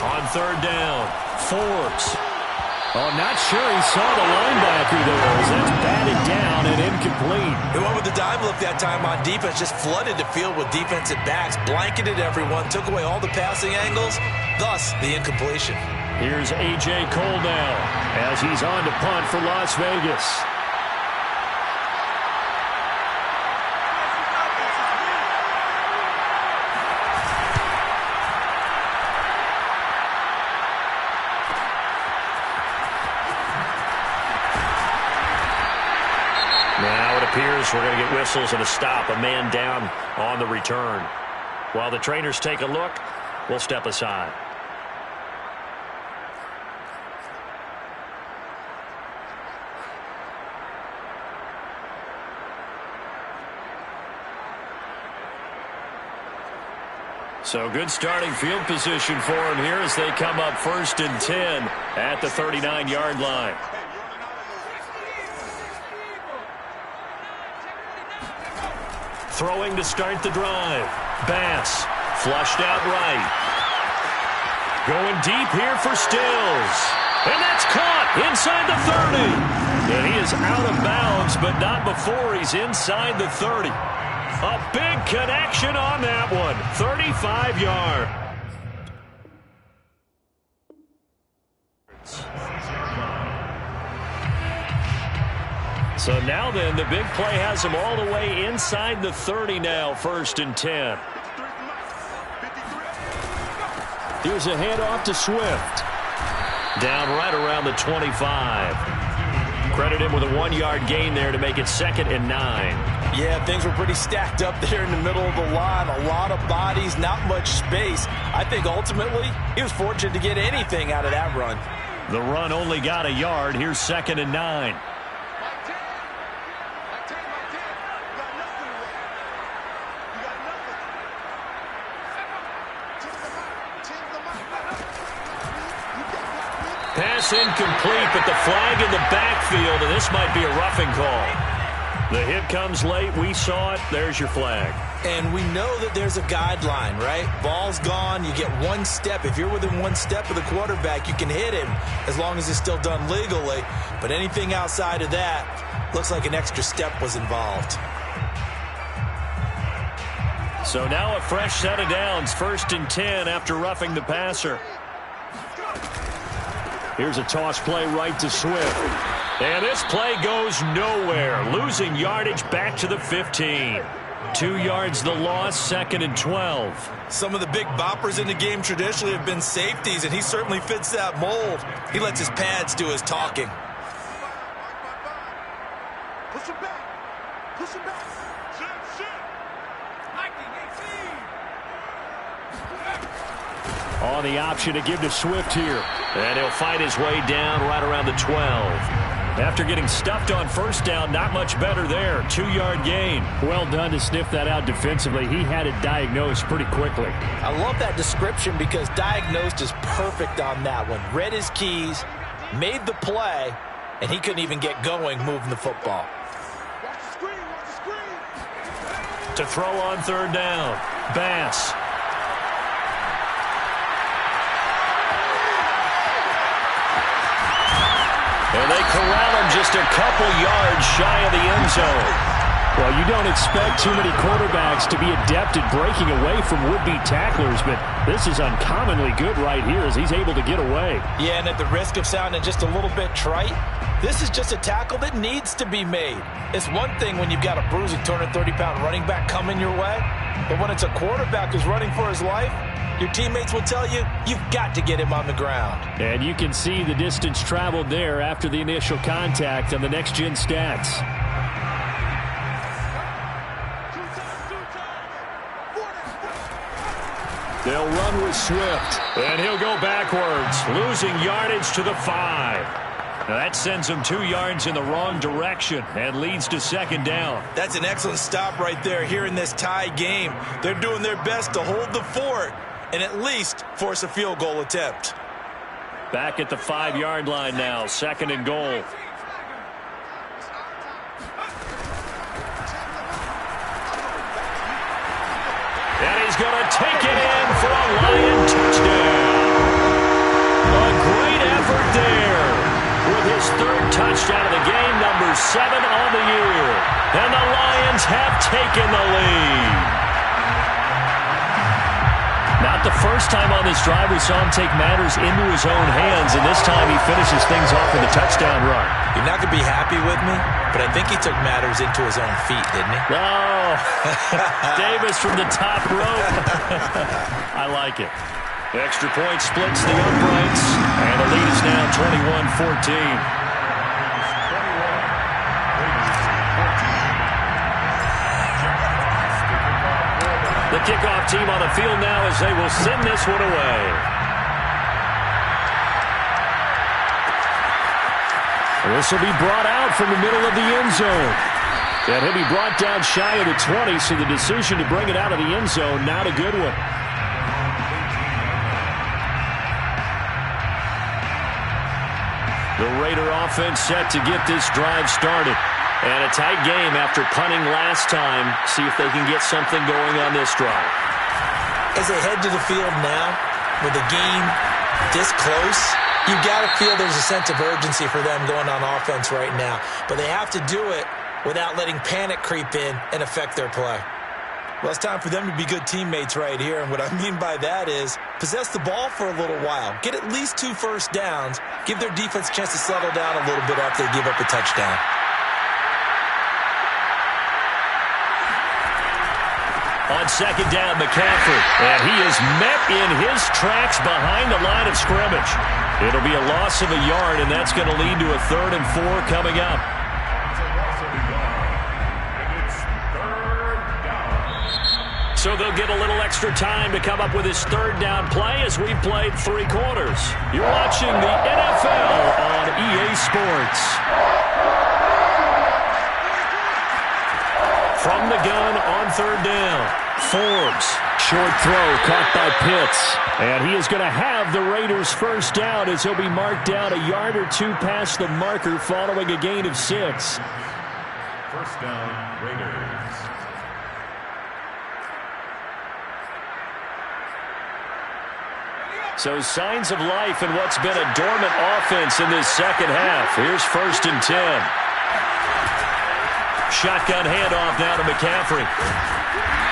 On 3rd down, Forbes. Oh, not sure he saw the linebacker there as that's batted down and incomplete.
He went with the dime look that time on defense, just flooded the field with defensive backs, blanketed everyone, took away all the passing angles, thus the incompletion.
Here's A.J. Cole now as he's on to punt for Las Vegas. Appears we're going to get whistles and a stop, a man down on the return. While the trainers take a look, we'll step aside. So good starting field position for him here as they come up 1st and 10 at the 39-yard line. Throwing to start the drive. Bass flushed out right. Going deep here for Stills. And that's caught inside the 30. And he is out of bounds, but not before he's inside the 30. A big connection on that one. 35-yard. So now then, the big play has him all the way inside the 30 now, 1st and 10. Here's a handoff to Swift. Down right around the 25. Credit him with a 1-yard gain there to make it 2nd and 9.
Yeah, things were pretty stacked up there in the middle of the line. A lot of bodies, not much space. I think ultimately he was fortunate to get anything out of that run.
The run only got a yard. Here's 2nd and 9. Pass incomplete, but the flag in the backfield, and this might be a roughing call. The hit comes late. We saw it. There's your flag.
And we know that there's a guideline, right? Ball's gone, you get one step. If you're within one step of the quarterback, you can hit him as long as it's still done legally. But anything outside of that, looks like an extra step was involved.
So now a fresh set of downs, 1st and 10 after roughing the passer.
Here's a toss play right to Swift.
And this play goes nowhere, losing yardage back to the 15. 2 yards the loss, 2nd and 12.
Some of the big boppers in the game traditionally have been safeties, and he certainly fits that mold. He lets his pads do his talking.
Push him back. Push him back.
On the option to give to Swift here.
And he'll fight his way down right around the 12. After getting stuffed on 1st down, not much better there. 2-yard gain.
Well done to sniff that out defensively. He had it diagnosed pretty quickly.
I love that description because diagnosed is perfect on that one. Read his keys, made the play, and he couldn't even get going moving the football.
Watch the screen. Watch the screen.
To throw on 3rd down. Bass. And they corral him just a couple yards shy of the end zone.
Well, you don't expect too many quarterbacks to be adept at breaking away from would-be tacklers, but this is uncommonly good right here as he's able to get away.
Yeah, and at the risk of sounding just a little bit trite, this is just a tackle that needs to be made. It's one thing when you've got a bruising 230-pound running back coming your way, but when it's a quarterback who's running for his life, your teammates will tell you, you've got to get him on the ground.
And you can see the distance traveled there after the initial contact on the next-gen stats.
They'll run with Swift, and he'll go backwards, losing yardage to the 5. Now that sends him 2 yards in the wrong direction and leads to 2nd down.
That's an excellent stop right there here in this tie game. They're doing their best to hold the fort and at least force a field goal attempt.
Back at the 5-yard line now, 2nd and goal. And he's going to take it in for a Lion touchdown. A great effort there with his 3rd touchdown of the game, number 7 on the year. And the Lions have taken the lead. Not the first time on this drive we saw him take matters into his own hands, and this time he finishes things off with a touchdown run.
You're not going to be happy with me, but I think he took matters into his own feet, didn't he?
Oh, Davis from the top rope. I like it. The extra point splits the uprights, and the lead is now 21-14. The kickoff team on the field now as they will send this one away.
This will be brought out from the middle of the end zone. And he'll be brought down shy of the 20, so the decision to bring it out of the end zone, not a good one.
The Raider offense set to get this drive started. And a tight game after punting last time. See if they can get something going on this drive.
As they head to the field now, with the game this close, you've got to feel there's a sense of urgency for them going on offense right now. But they have to do it without letting panic creep in and affect their play. Well, it's time for them to be good teammates right here. And what I mean by that is possess the ball for a little while. Get at least 2 first downs. Give their defense a chance to settle down a little bit after they give up a touchdown.
On 2nd down, McCaffrey. And he is met in his tracks behind the line of scrimmage. It'll be a loss of a yard, and that's going to lead to a 3rd and 4 coming up. So they'll get a little extra time to come up with his 3rd down play as we've played 3 quarters. You're watching the NFL on EA Sports. From the gun on 3rd down. Forbes.
Short throw caught by Pitts. And he is going to have the Raiders' 1st down as he'll be marked down a yard or 2 past the marker following a gain of 6.
1st down, Raiders.
So signs of life in what's been a dormant offense in this second half. Here's 1st and 10. Shotgun handoff now to McCaffrey.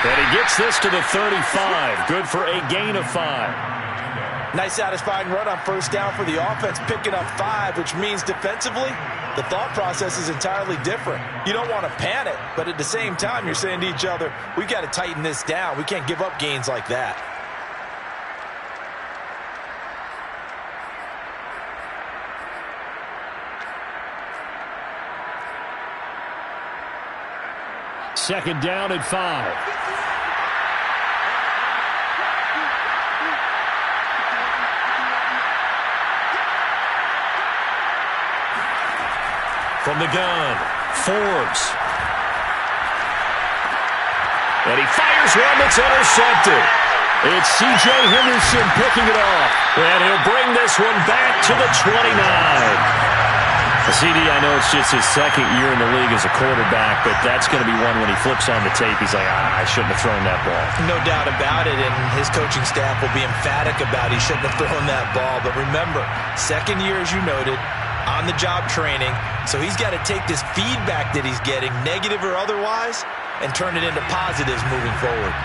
And he gets this to the 35. Good for a gain of 5.
Nice satisfying run on 1st down for the offense, picking up 5, which means defensively, the thought process is entirely different. You don't want to panic, but at the same time, you're saying to each other, we've got to tighten this down. We can't give up gains like that.
Second down and 5.
From the gun, Forbes. And he fires one that's intercepted. It's C.J. Henderson picking it off. And he'll bring this one back to the 29. CD, I know it's just his second year in the league as a quarterback, but that's going to be one when he flips on the tape. He's like, I shouldn't have thrown that ball.
No doubt about it, and his coaching staff will be emphatic about he shouldn't have thrown that ball. But remember, second year, as you noted, on-the-job training, so he's got to take this feedback that he's getting, negative or otherwise, and turn it into positives moving forward.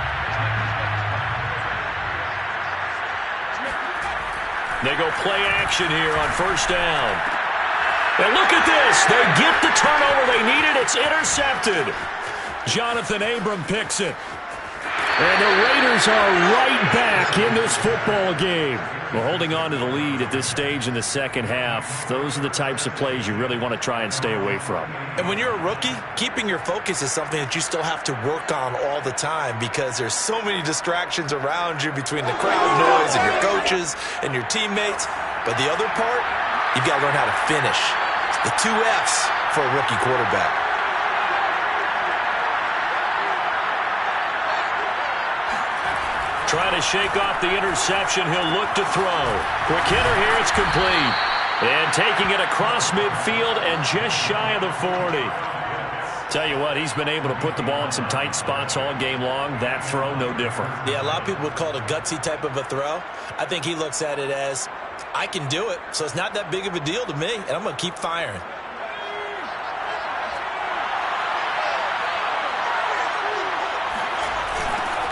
They go play action here on 1st down. And look at this. They get the turnover they needed. It's intercepted. Jonathan Abram picks it. And the Raiders are right back in this football game. Well, holding on to the lead at this stage in the second half, those are the types of plays you really want to try and stay away from.
And when you're a rookie, keeping your focus is something that you still have to work on all the time because there's so many distractions around you between the crowd noise and your coaches and your teammates. But the other part, you've got to learn how to finish. The 2 F's for a rookie quarterback.
Trying to shake off the interception. He'll look to throw. Quick hitter here. It's complete. And taking it across midfield and just shy of the 40. Tell you what, he's been able to put the ball in some tight spots all game long. That throw, no different.
Yeah, a lot of people would call it a gutsy type of a throw. I think he looks at it as, I can do it, so it's not that big of a deal to me, and I'm going to keep firing.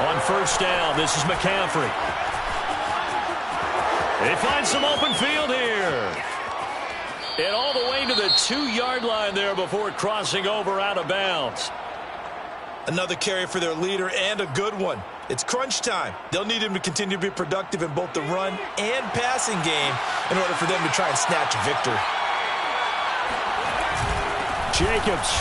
On 1st down, this is McCaffrey. They find some open field here. And all the way to the 2-yard line there before crossing over out of bounds.
Another carry for their leader and a good one. It's crunch time. They'll need him to continue to be productive in both the run and passing game in order for them to try and snatch a victory.
Jacobs.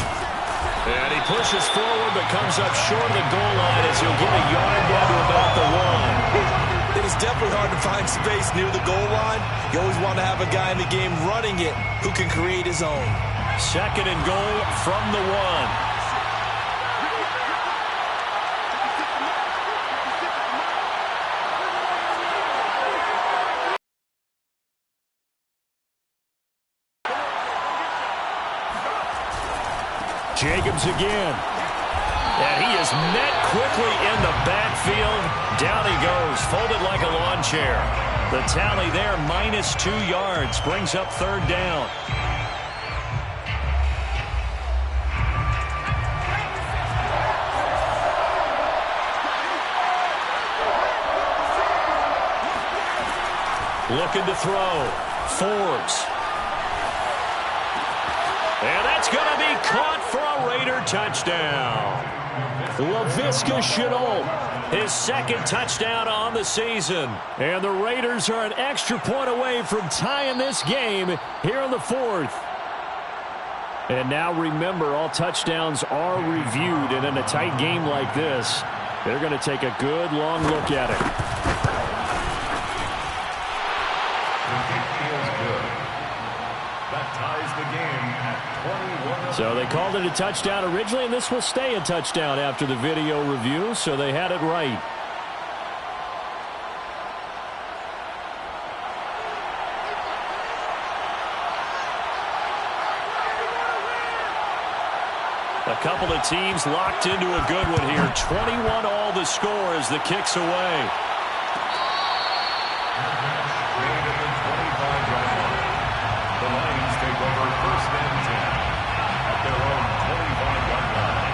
And he pushes forward but comes up short of the goal line as he'll get a yard down to about the 1.
It is definitely hard to find space near the goal line. You always want to have a guy in the game running it who can create his own.
2nd and goal from the 1. Jacobs again. And he is met quickly in the backfield. Down he goes, folded like a lawn chair. The tally there, -2 yards, brings up 3rd down. Looking to throw. Forbes. And that's going to be caught for a Raider touchdown. Laviska Shenault, his 2nd touchdown on the season. And the Raiders are an extra point away from tying this game here in the 4th. And now remember, all touchdowns are reviewed. And in a tight game like this, they're going to take a good long look at it. So they called it a touchdown originally, and this will stay a touchdown after the video review, so they had it right. A couple of teams locked into a good one here. 21 all the score as the kick's away.
over first and 10 at their own 25-yard line.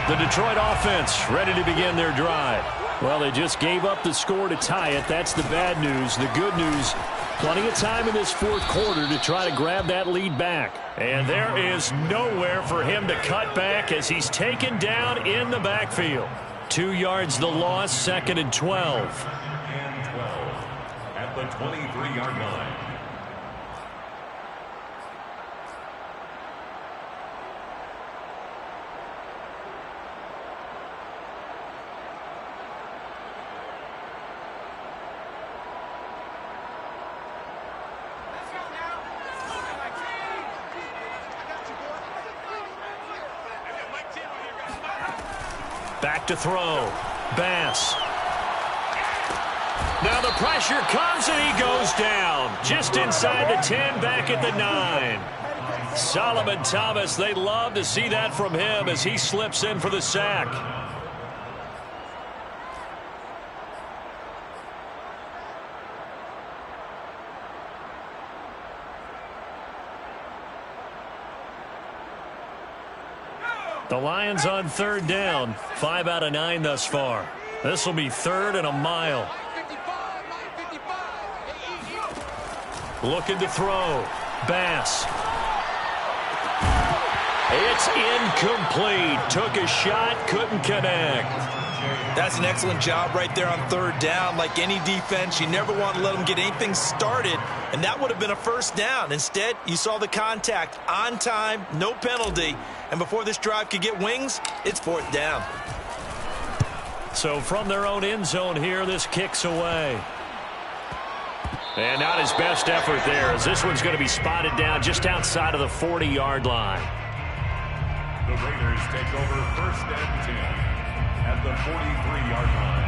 The Detroit offense ready to begin their drive. Well, they just gave up the score to tie it. That's the bad news. The good news, plenty of time in this fourth quarter to try to grab that lead back.
And there is nowhere for him to cut back as he's taken down in the backfield. 2 yards the loss, 2nd and 12.
And 12 at the 23-yard line.
Back to throw. Bass. Now the pressure comes and he goes down. Just inside the 10, back at the 9. Solomon Thomas, they love to see that from him as he slips in for the sack. The Lions on 3rd down. 5 out of 9 thus far. This will be 3rd and a mile. Looking to throw. Bass. It's incomplete. Took a shot, couldn't connect.
That's an excellent job right there on 3rd down. Like any defense, you never want to let them get anything started, and that would have been a first down. Instead, you saw the contact on time, no penalty, and before this drive could get wings, it's 4th down.
So from their own end zone here, this kicks away. And not his best effort there, as this one's going to be spotted down just outside of the 40-yard line.
The Raiders take over first and 10 at the 43-yard line.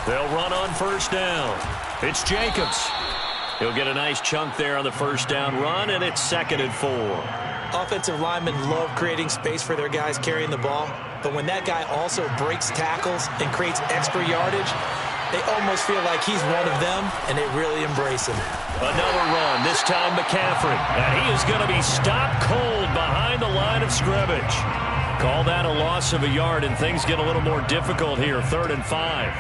They'll run on 1st down. It's Jacobs. He'll get a nice chunk there on the 1st down run, and it's 2nd and 4.
Offensive linemen love creating space for their guys carrying the ball, but when that guy also breaks tackles and creates extra yardage, they almost feel like he's one of them, and they really embrace him.
Another run, this time McCaffrey, and he is going to be stopped cold behind the line of scrimmage. Call that a loss of a yard, and things get a little more difficult here, 3rd and 5.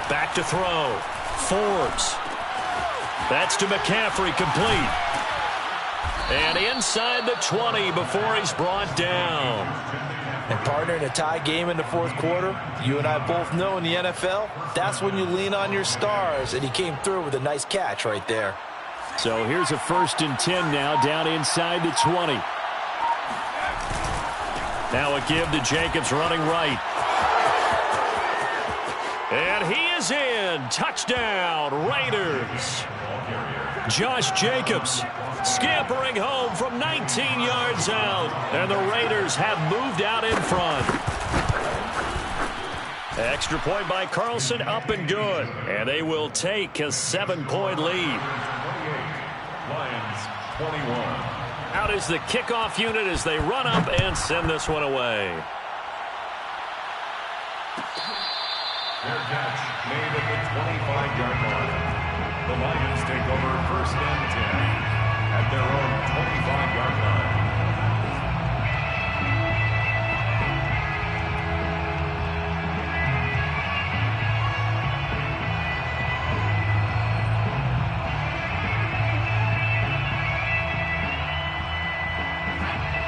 Back to throw. Forbes. That's to McCaffrey, complete. And inside the 20 before he's brought down.
And partner, in a tie game in the 4th quarter, you and I both know in the NFL, that's when you lean on your stars, and he came through with a nice catch right there.
So here's a 1st and 10 now, down inside the 20.
Now a give to Jacobs running right. And he is in. Touchdown, Raiders. Josh Jacobs scampering home from 19 yards out. And the Raiders have moved out in front. Extra point by Carlson, up and good. And they will take a 7-point lead.
28, Lions 21.
Out is the kickoff unit as they run up and send this one away.
Their catch made at the 25-yard line. The Lions take over first and 10 at their own 25-yard line.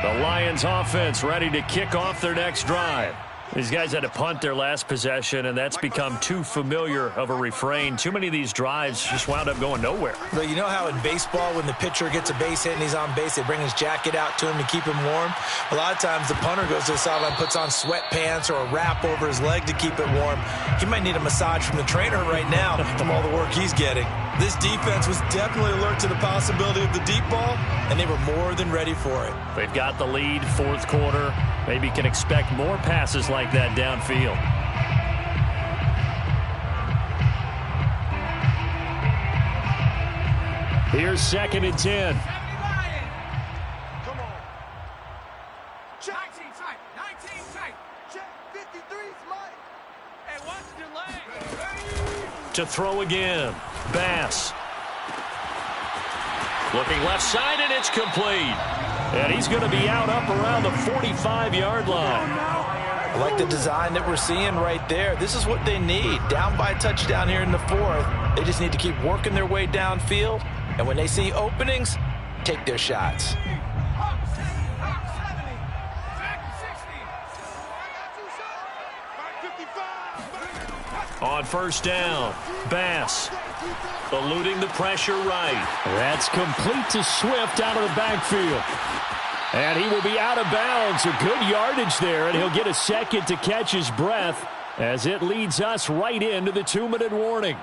The Lions offense ready to kick off their next drive.
These guys had to punt their last possession, and that's become too familiar of a refrain. Too many of these drives just wound up going nowhere.
Well, you know how in baseball, when the pitcher gets a base hit and he's on base, they bring his jacket out to him to keep him warm? A lot of times the punter goes to the sideline, puts on sweatpants or a wrap over his leg to keep it warm. He might need a massage from the trainer right now from all the work he's getting. This defense was definitely alert to the possibility of the deep ball, and they were more than ready for it.
They've got the lead, fourth quarter. Maybe can expect more passes like that downfield. Here's 2nd and 10.
Come on. Check. 19 tight. 19 tight. Check. 53's light. Hey, what's delay?
To throw again. Bass. Looking left side, and it's complete. And he's going to be out up around the 45-yard line.
I like the design that we're seeing right there. This is what they need. Down by a touchdown here in the 4th. They just need to keep working their way downfield. And when they see openings, take their shots.
On first down, Bass eluding the pressure right. That's complete to Swift out of the backfield. And he will be out of bounds. A good yardage there, and he'll get a second to catch his breath as it leads us right into the 2-minute warning.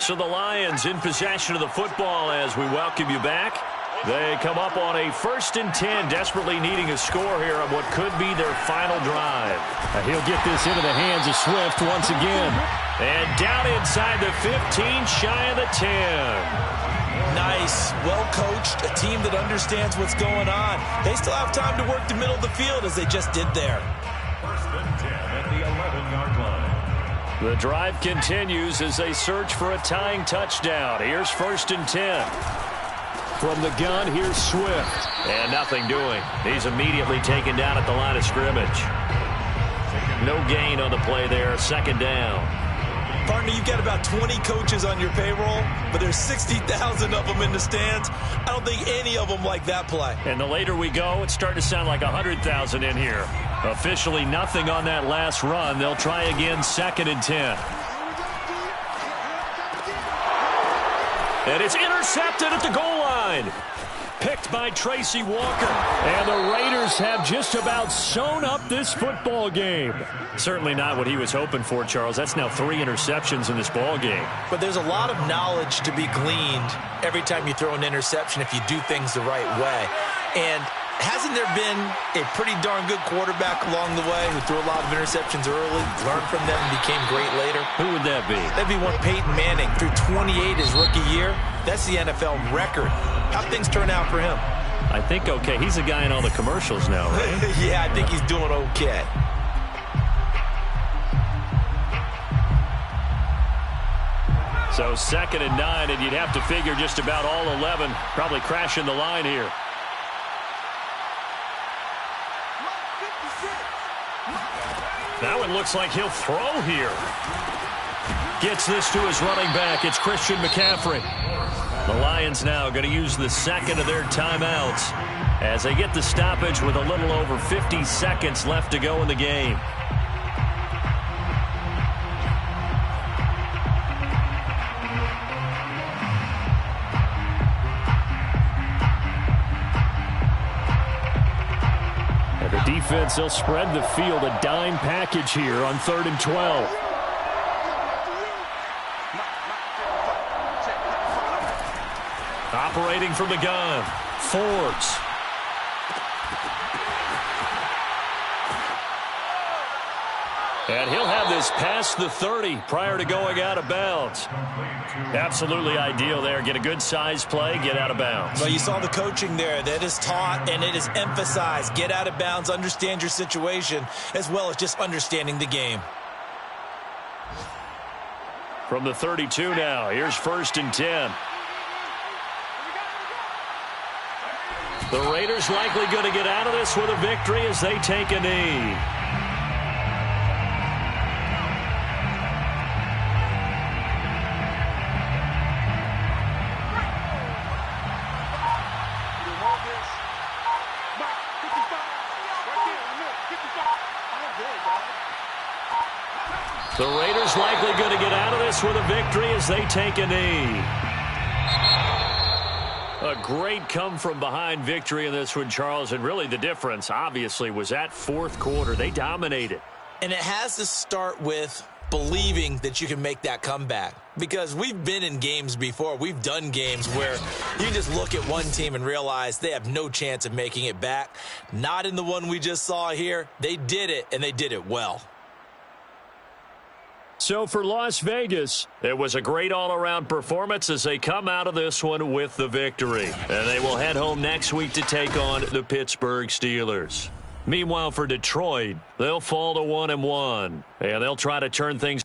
So the Lions in possession of the football as we welcome you back. They come up on a 1st and 10, desperately needing a score here on what could be their final drive. He'll get this into the hands of Swift once again. And down inside the 15, shy of the 10.
Nice, well-coached, a team that understands what's going on. They still have time to work the middle of the field as they just did there.
1st and 10 at the 11-yard line.
The drive continues as they search for a tying touchdown. Here's 1st and 10. From the gun, here's Swift. And nothing doing. He's immediately taken down at the line of scrimmage. No gain on the play there. 2nd down.
Partner, you've got about 20 coaches on your payroll, but there's 60,000 of them in the stands. I don't think any of them like that play.
And the later we go, it's starting to sound like 100,000 in here. Officially nothing on that last run. They'll try again, 2nd and 10. And it's intercepted at the goal line. Picked by Tracy Walker. And the Raiders have just about sewn up this football game. Certainly not what he was hoping for, Charles. That's now 3 interceptions in this ball game.
But there's a lot of knowledge to be gleaned every time you throw an interception if you do things the right way. And hasn't there been a pretty darn good quarterback along the way who threw a lot of interceptions early, learned from them, and became great later?
Who would that be?
That'd be one Peyton Manning. Threw 28 his rookie year. That's the NFL record. How'd things turn out for him?
I think okay. He's a guy in all the commercials now, right?
Yeah, I think he's doing okay.
So 2nd and 9, and you'd have to figure just about all 11 probably crashing the line here. Now it looks like he'll throw here. Gets this to his running back. It's Christian McCaffrey. The Lions now going to use the 2nd of their timeouts as they get the stoppage with a little over 50 seconds left to go in the game. And the defense, they'll spread the field, a dime package here on 3rd and 12. Operating from the gun, Forbes. And he'll have this past the 30 prior to going out of bounds. Absolutely ideal there. Get a good size play, get out of bounds.
Well, you saw the coaching there. That is taught and it is emphasized. Get out of bounds, understand your situation, as well as just understanding the game.
From the 32 now, here's 1st and 10. The Raiders likely going to get out of this with a victory as they take a knee.
The Raiders likely going to get out of this with a victory as they take a knee. A great come-from-behind victory in this one, Charles, and really the difference, obviously, was that fourth quarter. They dominated.
And it has to start with believing that you can make that comeback. Because we've been in games before. We've done games where you can just look at one team and realize they have no chance of making it back. Not in the one we just saw here. They did it, and they did it well.
So for Las Vegas, it was a great all-around performance as they come out of this one with the victory. And they will head home next week to take on the Pittsburgh Steelers. Meanwhile, for Detroit, they'll fall to 1-1, and they'll try to turn things